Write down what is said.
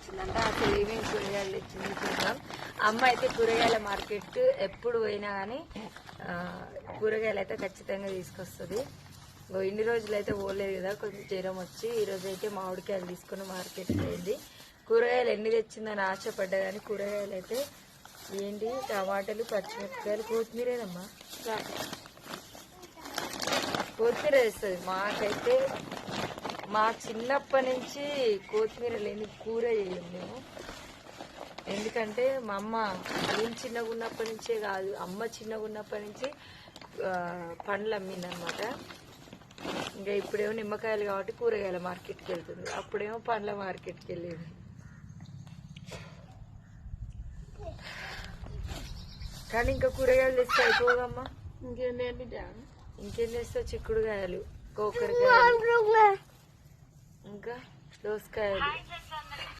తెచ్చిందంట. అసలు ఏమేమి కూరగాయలు తెచ్చింది చూద్దాం. అమ్మ అయితే కూరగాయల మార్కెట్ ఎప్పుడు పోయినా కానీ కూరగాయలు అయితే ఖచ్చితంగా తీసుకొస్తుంది. ఇన్ని రోజులు అయితే పోలేదు కదా, కొంచెం జ్వరం వచ్చి ఈరోజు అయితే మామిడికాయలు తీసుకుని మార్కెట్కి పోయింది. కూరగాయలు ఎన్ని తెచ్చిందని ఆశపడ్డా కానీ కూరగాయలు అయితే ఏంటి టమాటాలు, పచ్చిమిరపకాయలు, కొత్తిమీరేనమ్మా. కొత్తిమీర వేస్తుంది. మాకైతే మా చిన్నప్పటి నుంచి కొత్తిమీర లేని కూర చేయం మేము. ఎందుకంటే మా అమ్మ నేను చిన్నగా ఉన్నప్పటి నుంచే కాదు, అమ్మ చిన్నగా ఉన్నప్పటి నుంచి పండ్లు అమ్మిందనమాట. ఇంకా ఇప్పుడేమో నిమ్మకాయలు కాబట్టి కూరగాయల మార్కెట్కి వెళ్తుంది, అప్పుడేమో పండ్ల మార్కెట్కి వెళ్ళేది. కానీ ఇంకా కూరగాయలు తెస్తే అయిపోదమ్మా. ఇంకేం చేస్తావు? చిక్కుడుకాయలు, కోకరకాయలు, ఇంకా దోసకాయలు,